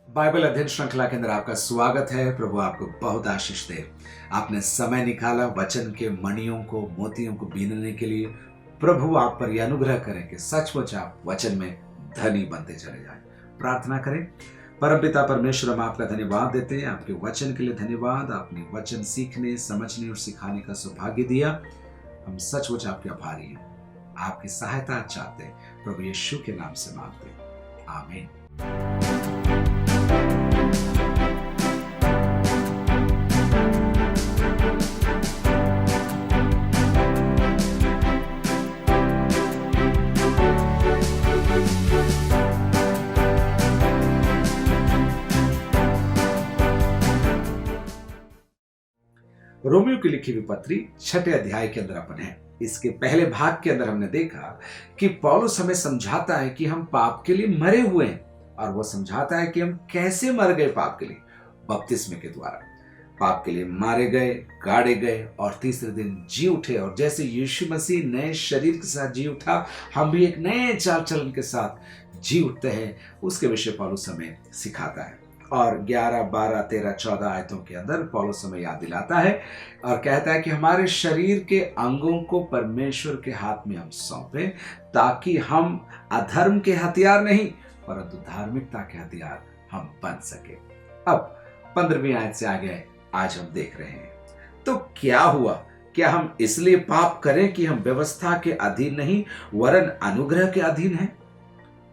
Bible अध्ययन श्रृंखला के अंदर आपका स्वागत है। प्रभु आपको बहुत आशीष दे। आपने समय निकाला वचन के मणियों को, मोतियों को बीनने के लिए। प्रभु आप पर यह अनुग्रह करें कि सचमुच आप वचन में धनी बनते चले जाएं। प्रार्थना करें। परमपिता परमेश्वर, हम आपका धन्यवाद देते हैं, आपके वचन के लिए धन्यवाद। आपने वचन सीखने, समझने और सिखाने का सौभाग्य दिया। हम सचमुच आपके आभारी हैं। आपकी सहायता चाहते हैं। प्रभु यीशु के नाम से मांगते हैं, आमीन। रोमियो की लिखी हुई पत्री 6 अध्याय के अंदर अपन है। इसके पहले भाग के अंदर हमने देखा कि पौलुस हमें समझाता है कि हम पाप के लिए मरे हुए हैं, और वो समझाता है कि हम कैसे मर गए पाप के लिए। बपतिस्मे के द्वारा पाप के लिए मारे गए, गाड़े गए और तीसरे दिन जी उठे। और जैसे यीशु मसीह नए शरीर के साथ जी उठा, हम भी एक नए चाल चलन के साथ जी उठते हैं। उसके विषय पौलुस हमें सिखाता है। और 11, 12, 13, 14 आयतों के अंदर पौलुस हमें याद दिलाता है और कहता है कि हमारे शरीर के अंगों को परमेश्वर के हाथ में हम सौंपें, ताकि हम अधर्म के हथियार नहीं परंतु धार्मिकता के हथियार हम बन सके। अब 15वीं आयत से आगे आज हम देख रहे हैं। तो क्या हुआ? क्या हम इसलिए पाप करें कि हम व्यवस्था के अधीन नहीं वरन अनुग्रह के अधीन हैं?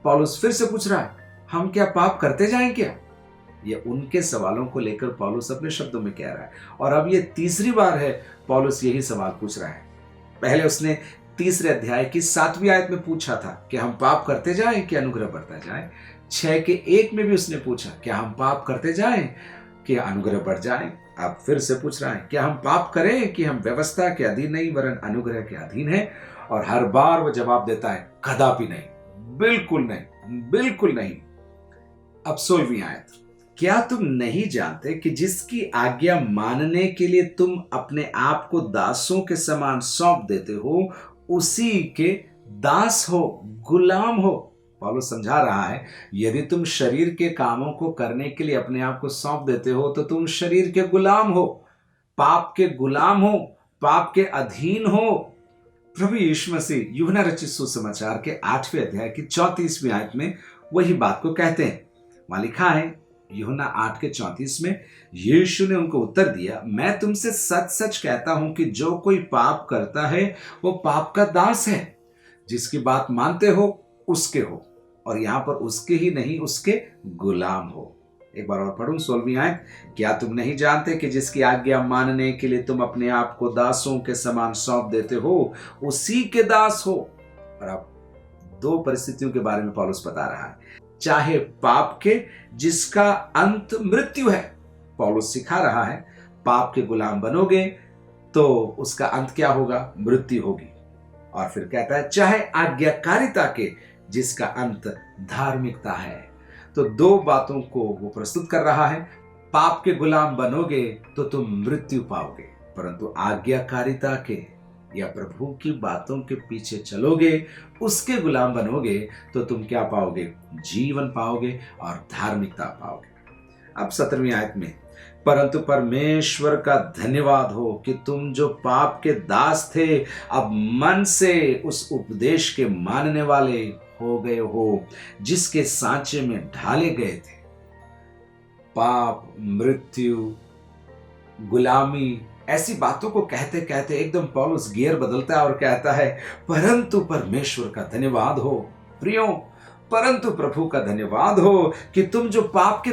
पौलुस फिर से पूछ रहा है, हम क्या पाप करते जाएं क्या? ये उनके सवालों को लेकर पौलुस अपने शब्दों में कह रहा है। और अब ये तीसरी बार है पौलुस यही सवाल पूछ रहा है। पहले उसने 3 अध्याय की 7वीं आयत में पूछा था कि हम पाप करते जाएं कि अनुग्रह बढ़ता जाए। 6 के 1 में भी उसने पूछा क्या हम पाप करते जाएं कि अनुग्रह बढ़ जाए। अब फिर से पूछ रहा है क्या हम पाप करें कि हम व्यवस्था के अधीन नहीं वरन अनुग्रह के अधीन है। और हर बार वो जवाब देता है, कदापि नहीं, बिल्कुल नहीं, बिल्कुल नहीं। अब 16वीं आयत, क्या तुम नहीं जानते कि जिसकी आज्ञा मानने के लिए तुम अपने आप को दासों के समान सौंप देते हो, उसी के दास हो, गुलाम हो। पौलुस समझा रहा है, यदि तुम शरीर के कामों को करने के लिए अपने आप को सौंप देते हो तो तुम शरीर के गुलाम हो, पाप के गुलाम हो, पाप के अधीन हो। प्रभु यीशु मसीह यूहन्ना रचित सुसमाचार के 8वें अध्याय की 34वीं आयत में वही बात को कहते हैं। वहां लिखा है यूहन्ना 8 के 34 में, यीशु ने उनको उत्तर दिया, मैं तुमसे सच सच कहता हूं कि जो कोई पाप करता है वो पाप का दास है। जिसकी बात मानते हो उसके हो, और यहां पर उसके ही नहीं उसके गुलाम हो। एक बार और पढ़ूं 16वीं आयत, क्या तुम नहीं जानते कि जिसकी आज्ञा मानने के लिए तुम अपने आप को दासों के समान सौंप देते हो, उसी के दास हो। और अब 2 परिस्थितियों के बारे में पौलुस बता रहा है, चाहे पाप के जिसका अंत मृत्यु है। पौलुस सिखा रहा है पाप के गुलाम बनोगे तो उसका अंत क्या होगा? मृत्यु होगी। और फिर कहता है चाहे आज्ञाकारिता के जिसका अंत धार्मिकता है। तो 2 बातों को वो प्रस्तुत कर रहा है। पाप के गुलाम बनोगे तो तुम मृत्यु पाओगे, परंतु आज्ञाकारिता के या प्रभु की बातों के पीछे चलोगे, उसके गुलाम बनोगे तो तुम क्या पाओगे? जीवन पाओगे और धार्मिकता पाओगे। अब 17वीं आयत में, परंतु परमेश्वर का धन्यवाद हो कि तुम जो पाप के दास थे अब मन से उस उपदेश के मानने वाले हो गए हो जिसके सांचे में ढाले गए थे। पाप, मृत्यु, गुलामी, ऐसी बातों को कहते कहते एकदम पौलुस गियर बदलता है और कहता है, परंतु परमेश्वर का धन्यवाद हो। प्रियो, परंतु प्रभु का धन्यवाद हो कि तुम जो पाप के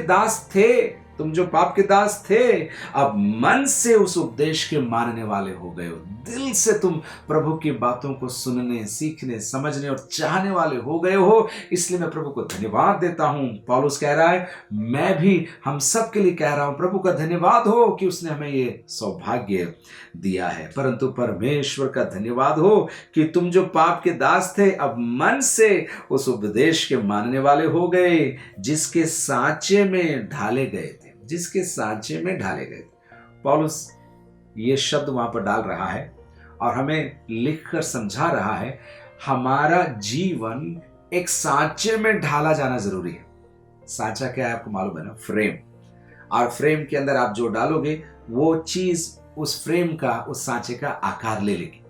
दास थे अब मन से उस उपदेश के मानने वाले हो गए हो। दिल से तुम प्रभु की बातों को सुनने, सीखने, समझने और चाहने वाले हो गए हो। इसलिए मैं प्रभु को धन्यवाद देता हूं। पौलुस कह रहा है, मैं भी हम सब के लिए कह रहा हूं, प्रभु का धन्यवाद हो कि उसने हमें ये सौभाग्य दिया है। परंतु परमेश्वर का धन्यवाद हो कि तुम जो पाप के दास थे अब मन से उस उपदेश के मानने वाले हो गए जिसके सांचे में ढाले गए थे। पौलुस ये शब्द वहां पर डाल रहा है और हमें लिखकर समझा रहा है, हमारा जीवन एक सांचे में ढाला जाना जरूरी है। सांचा क्या है आपको मालूम है ना, फ्रेम। और फ्रेम के अंदर आप जो डालोगे वो चीज उस फ्रेम का, उस सांचे का आकार ले लेगी।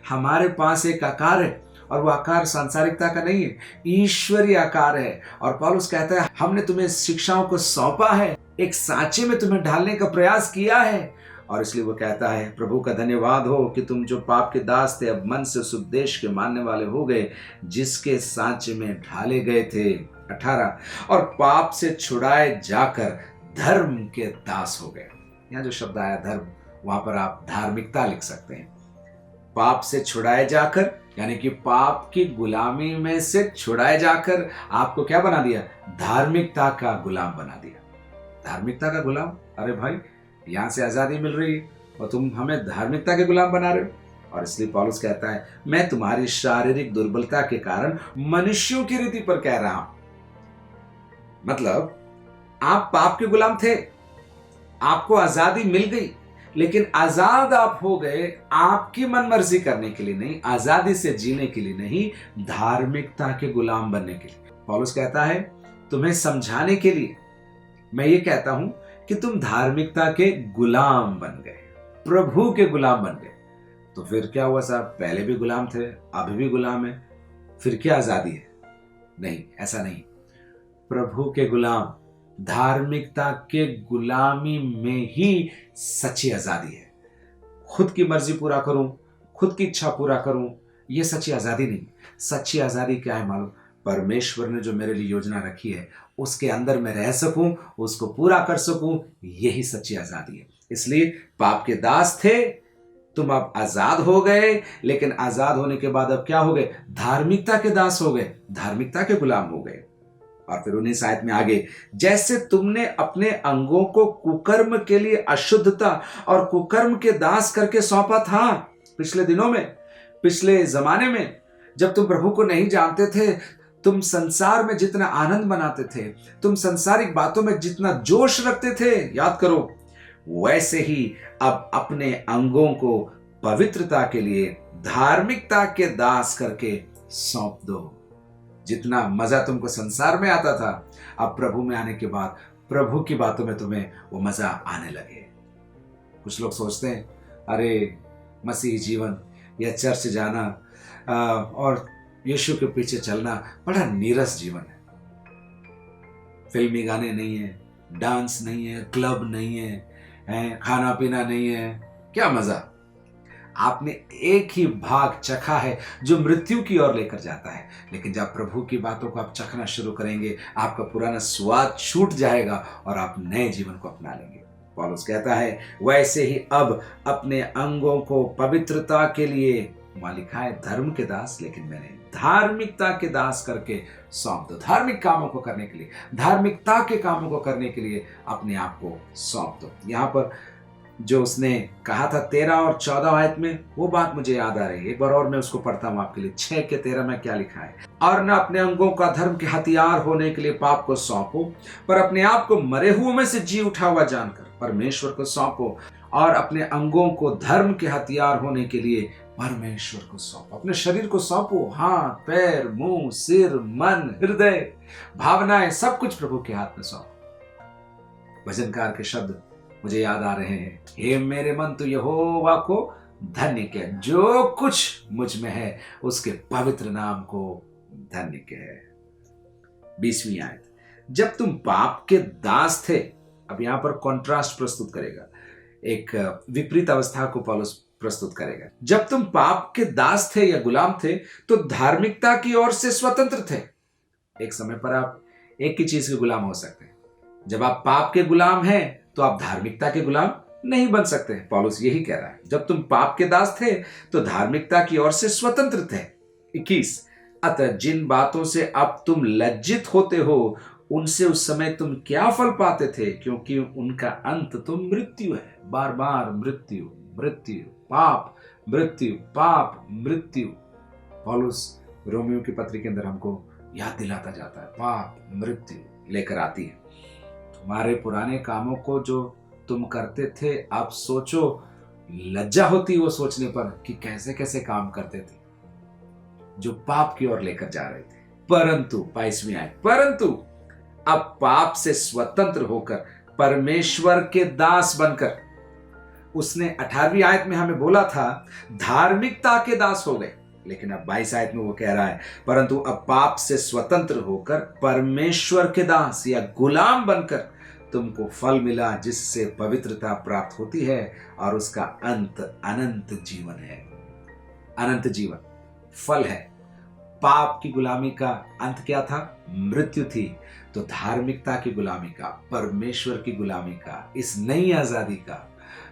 हमारे पास एक आकार है और वो आकार सांसारिकता का नहीं है, ईश्वरीय आकार है। और पौलुस कहता है हमने तुम्हें शिक्षाओं को सौंपा है, एक सांचे में तुम्हें ढालने का प्रयास किया है। और इसलिए वो कहता है प्रभु का धन्यवाद हो कि तुम जो पाप के दास थे अब मन से उस उपदेश के मानने वाले हो गए जिसके सांचे में ढाले गए थे। 18, और पाप से छुड़ाए जाकर धर्म के दास हो गए। यहाँ जो शब्द आया धर्म, वहां पर आप धार्मिकता लिख सकते हैं। पाप से छुड़ाए जाकर, यानी कि पाप की गुलामी में से छुड़ाए जाकर आपको क्या बना दिया? धार्मिकता का गुलाम बना दिया। धार्मिकता का गुलाम? अरे भाई, यहां से आजादी मिल रही है और तुम हमें धार्मिकता के गुलाम बना रहे हो। और इसलिए पौलुस कहता है मैं तुम्हारी शारीरिक दुर्बलता के कारण मनुष्यों की रीति पर कह रहा हूं। मतलब आप पाप के गुलाम थे, आपको आजादी मिल गई, लेकिन आजाद आप हो गए आपकी मनमर्जी करने के लिए नहीं, आजादी से जीने के लिए नहीं, धार्मिकता के गुलाम बनने के लिए। पौलुस कहता है तुम्हें समझाने के लिए मैं ये कहता हूं कि तुम धार्मिकता के गुलाम बन गए, प्रभु के गुलाम बन गए। तो फिर क्या हुआ साहब? पहले भी गुलाम थे, अभी भी गुलाम है, फिर क्या आजादी है? नहीं, ऐसा नहीं। प्रभु के गुलाम, धार्मिकता के गुलामी में ही सच्ची आजादी है। खुद की मर्जी पूरा करूं, खुद की इच्छा पूरा करूं, यह सच्ची आजादी नहीं। सच्ची आजादी क्या है मालूम? परमेश्वर ने जो मेरे लिए योजना रखी है उसके अंदर मैं रह सकूं, उसको पूरा कर सकूं, यही सच्ची आजादी है। इसलिए पाप के दास थे, तुम अब आजाद हो गए, लेकिन आजाद होने के बाद अब क्या हो गए? धार्मिकता के दास हो गए, धार्मिकता के गुलाम हो गए। और फिर 19 आयत में आगे, जैसे तुमने अपने अंगों को कुकर्म के लिए अशुद्धता और कुकर्म के दास करके सौंपा था। पिछले दिनों में, पिछले जमाने में जब तुम प्रभु को नहीं जानते थे, तुम संसार में जितना आनंद मनाते थे, तुम संसारिक बातों में जितना जोश रखते थे, याद करो, वैसे ही अब अपने अंगों को पवित्रता के लिए धार्मिकता के दास करके सौंप दो। जितना मजा तुमको संसार में आता था, अब प्रभु में आने के बाद प्रभु की बातों में तुम्हें वो मजा आने लगे। कुछ लोग सोचते हैं अरे मसीही जीवन या चर्च जाना और यीशु के पीछे चलना बड़ा नीरस जीवन है। फिल्मी गाने नहीं है, डांस नहीं है, क्लब नहीं है, खाना पीना नहीं है, क्या मजा। आपने एक ही भाग चखा है जो मृत्यु की ओर लेकर जाता है, लेकिन जब प्रभु की बातों को आप चखना शुरू करेंगे, आपका पुराना स्वाद छूट जाएगा और आप नए जीवन को अपना लेंगे। पौलुस कहता है वैसे ही अब अपने अंगों को पवित्रता के लिए, वहां लिखा है धर्म के दास, लेकिन मैंने धार्मिकता के दास करके सौंप दो। धार्मिक कामों को करने के लिए, धार्मिकता के कामों को करने के लिए अपने आप को सौंप दो। यहां पर जो उसने कहा था 13 और 14 आयत में, वो बात मुझे याद आ रही है। एक बार और मैं उसको पढ़ता हूं आपके लिए। 6 के 13 में क्या लिखा है? और न अपने अंगों का धर्म के हथियार होने के लिए पाप को सौंपो, पर अपने आप को मरे हुओं में से जी उठा हुआ जानकर परमेश्वर को सौंपो। और अपने अंगों को धर्म के हथियार होने के लिए परमेश्वर को सौंपो। अपने शरीर को सौंपो, हाथ, पैर, मुंह, सिर, मन, हृदय, भावनाएं, सब कुछ प्रभु के हाथ में सौंपो। भजनकार के शब्द मुझे याद आ रहे हैं, हे मेरे मन तू यहोवा को धन्य कह, जो कुछ मुझ में है उसके पवित्र नाम को धन्य कह। 20वीं आयत, जब तुम पाप के दास थे, अब यहां पर कॉन्ट्रास्ट प्रस्तुत करेगा, एक विपरीत अवस्था को पौलुस प्रस्तुत करेगा। जब तुम पाप के दास थे या गुलाम थे तो धार्मिकता की ओर से स्वतंत्र थे। एक समय पर आप एक ही चीज के गुलाम हो सकते हैं। जब आप पाप के गुलाम हैं तो आप धार्मिकता के गुलाम नहीं बन सकते। पौलुस यही कह रहा है, जब तुम पाप के दास थे तो धार्मिकता की ओर से स्वतंत्र थे। 21, अतः जिन बातों से अब तुम लज्जित होते हो उनसे उस समय तुम क्या फल पाते थे, क्योंकि उनका अंत तो मृत्यु है। बार बार मृत्यु, मृत्यु, पाप, मृत्यु, पाप, मृत्यु। पौलुस रोमियो की पत्री के अंदर हमको याद दिलाता जाता है, पाप, मृत्यु लेकर आती है। तुम्हारे पुराने कामों को जो तुम करते थे, आप सोचो, लज्जा होती वो सोचने पर कि कैसे कैसे काम करते थे जो पाप की ओर लेकर जा रहे थे। परंतु 22वीं आयत, परंतु अब पाप से स्वतंत्र होकर परमेश्वर के दास बनकर, उसने 18वीं आयत में हमें बोला था धार्मिकता के दास हो गए, लेकिन अब 22 आयत में वो कह रहा है परंतु अब पाप से स्वतंत्र होकर परमेश्वर के दास या गुलाम बनकर तुमको फल मिला जिससे पवित्रता प्राप्त होती है और उसका अंत अनंत जीवन है। अनंत जीवन फल है। पाप की गुलामी का अंत क्या था? मृत्यु थी। तो धार्मिकता की गुलामी का, परमेश्वर की गुलामी का, इस नई आजादी का,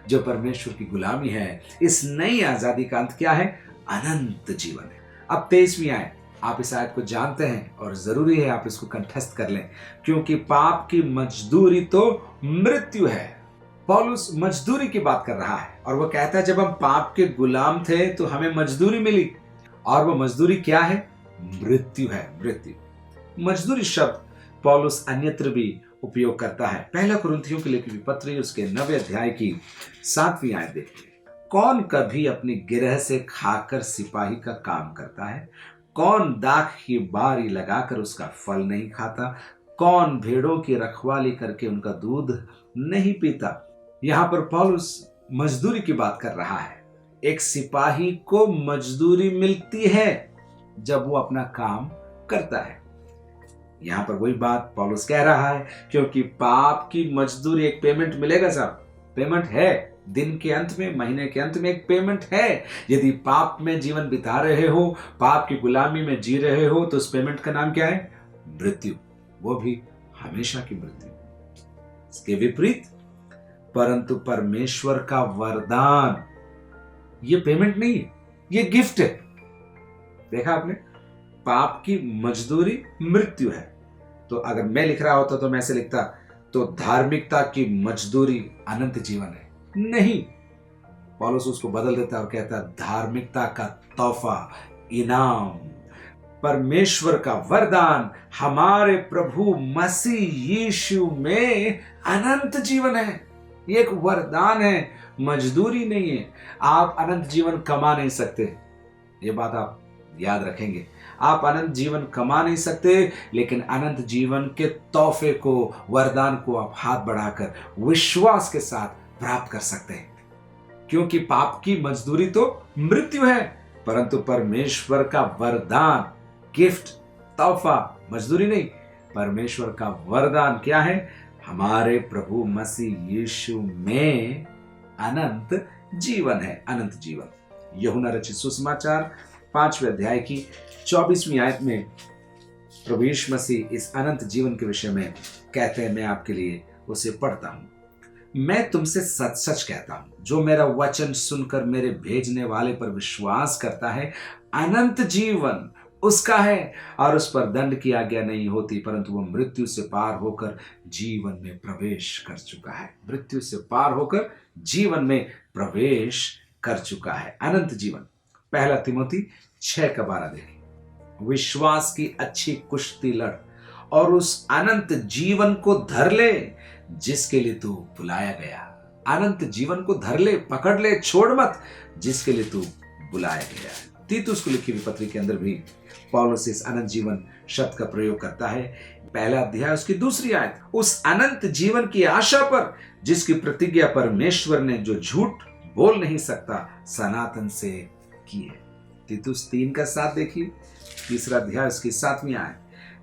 जो परमेश्वर की गुलामी है, इस नई आजादी का अंत क्या है? अनंत जीवन है। अब 23वीं आयत, आप इस आयत को जानते हैं और जरूरी है आप इसको कंठस्थ कर लें, क्योंकि पाप की मजदूरी तो मृत्यु है। पौलुस मजदूरी की बात कर रहा है और वो कहता है जब हम पाप के गुलाम थे तो हमें मजदूरी मिली, और वो मजदूरी क्या है? मृत्यु है। मृत्यु। मजदूरी शब्द पौलुस अन्यत्र भी उपयोग करता है। पहला कुरिन्थियों के लिखी पत्री उसके 9वें अध्याय की 7वीं आयत देखिए। कौन कभी अपनी गिरह से खाकर सिपाही का काम करता है? कौन दाख की बारी लगाकर उसका फल नहीं खाता? कौन भेड़ों की रखवाली करके उनका दूध नहीं पीता? यहां पर पौलुस मजदूरी की बात कर रहा है। एक सिपाही को मजदूरी मिलती है जब वो अपना काम करता है। यहां पर वही बात पौलुस कह रहा है, क्योंकि पाप की मजदूरी एक पेमेंट मिलेगा साहब, पेमेंट है। दिन के अंत में, महीने के अंत में एक पेमेंट है। यदि पाप में जीवन बिता रहे हो, पाप की गुलामी में जी रहे हो, तो उस पेमेंट का नाम क्या है? मृत्यु। वो भी हमेशा की मृत्यु। इसके विपरीत परंतु परमेश्वर का वरदान, ये पेमेंट नहीं है, ये गिफ्ट है। देखा आपने? पाप की मजदूरी मृत्यु है। तो अगर मैं लिख रहा होता तो मैं ऐसे लिखता, तो धार्मिकता की मजदूरी अनंत जीवन है। नहीं, पौलुस उसको बदल देता और कहता धार्मिकता का तोहफा, इनाम, परमेश्वर का वरदान हमारे प्रभु मसीह यीशु में अनंत जीवन है। ये एक वरदान है, मजदूरी नहीं है। आप अनंत जीवन कमा नहीं सकते, ये बात आप याद रखेंगे। आप अनंत जीवन कमा नहीं सकते, लेकिन अनंत जीवन के तोहफे को, वरदान को आप हाथ बढ़ाकर विश्वास के साथ प्राप्त कर सकते हैं। क्योंकि पाप की मजदूरी तो मृत्यु है, परंतु परमेश्वर का वरदान, गिफ्ट, तोहफा, मजदूरी नहीं, परमेश्वर का वरदान क्या है? हमारे प्रभु मसीह यीशु में अनंत जीवन है। अनंत जीवन। यूहन्ना रचित सुसमाचार 5वें अध्याय की 24वीं आयत में प्रभु यीशु मसीह इस अनंत जीवन के विषय में कहते हैं। मैं आपके लिए उसे पढ़ता हूं। मैं तुमसे सच सच कहता हूं, जो मेरा वचन सुनकर मेरे भेजने वाले पर विश्वास करता है, अनंत जीवन उसका है और उस पर दंड की आज्ञा नहीं होती, परंतु वह मृत्यु से पार होकर जीवन में प्रवेश कर चुका है। मृत्यु से पार होकर जीवन में प्रवेश कर चुका है। अनंत जीवन। पहला तिमोथी 6:12 देखें। विश्वास की अच्छी कुश्ती लड़ और उस अनंत जीवन को धर ले जिसके लिए तू बुलाया गया। अनंत जीवन को धर ले, पकड़ ले, छोड़ मत, जिसके लिए तू बुलाया गया। तीतुस को लिखी हुई पत्री के अंदर भी पौलुस इस अनंत जीवन शब्द का प्रयोग करता है। पहला अध्याय उसकी 2री आयत, उस अनंत जीवन की आशा पर जिसकी प्रतिज्ञा परमेश्वर ने जो झूठ बोल नहीं सकता सनातन से की है। तीतुस 3:7 देखिए। 3रा अध्याय उसकी 7वीं आयत,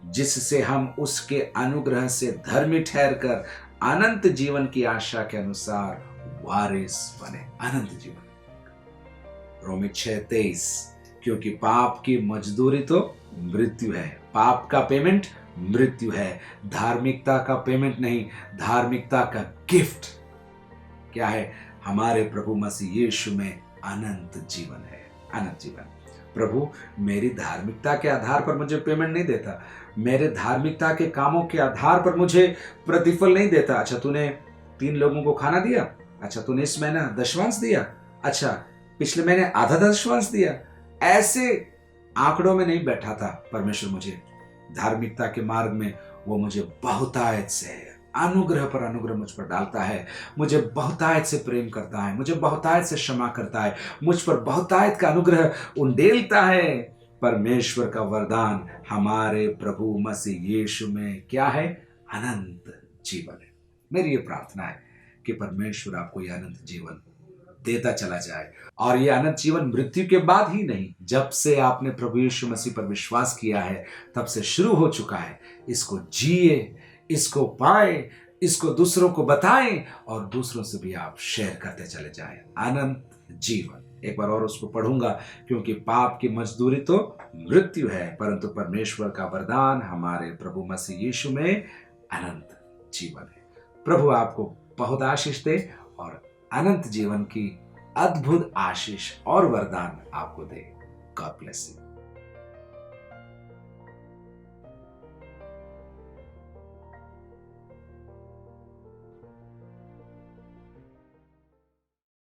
जिससे हम उसके अनुग्रह से धर्मी ठहरकर अनंत जीवन की आशा के अनुसार वारिस बने। अनंत जीवन। रोमी 6:23, क्योंकि पाप की मजदूरी तो मृत्यु है। पाप का पेमेंट मृत्यु है। धार्मिकता का पेमेंट नहीं, धार्मिकता का गिफ्ट क्या है? हमारे प्रभु मसीह यीशु में अनंत जीवन है। अनंत जीवन। प्रभु मेरी धार्मिकता के आधार पर मुझे पेमेंट नहीं देता, मेरे धार्मिकता के कामों के आधार पर मुझे प्रतिफल नहीं देता। अच्छा, तूने 3 लोगों को खाना दिया, अच्छा तूने इस महीना दशवांश दिया, अच्छा पिछले महीने आधा दशवांश दिया। ऐसे आंकड़ों में नहीं बैठा था परमेश्वर मुझे। धार्मिकता के मार्ग में वो मुझे बहुतायत से, अनुग्रह पर अनुग्रह मुझ पर डालता है, मुझे बहुतायत से प्रेम करता है, मुझे बहुतायत से क्षमा करता है, मुझ पर बहुतायत का अनुग्रह उंडेलता है। परमेश्वर का वरदान हमारे प्रभु मसीह यीशु में क्या है? अनंत जीवन है। मेरी ये प्रार्थना है कि परमेश्वर आपको यह अनंत जीवन देता चला जाए, और ये अनंत जीवन मृत्यु के बाद ही नहीं, जब से आपने प्रभु यीशु मसीह पर विश्वास किया है तब से शुरू हो चुका है। इसको जिए, इसको पाए, इसको दूसरों को बताएं और दूसरों से भी आप शेयर करते चले जाएं। अनंत जीवन, एक बार और उसको पढ़ूंगा, क्योंकि पाप की मजदूरी तो मृत्यु है, परंतु परमेश्वर का वरदान हमारे प्रभु मसीह यीशु में अनंत जीवन है। प्रभु आपको बहुत आशीष दे और अनंत जीवन की अद्भुत आशीष और वरदान आपको दे। God bless you.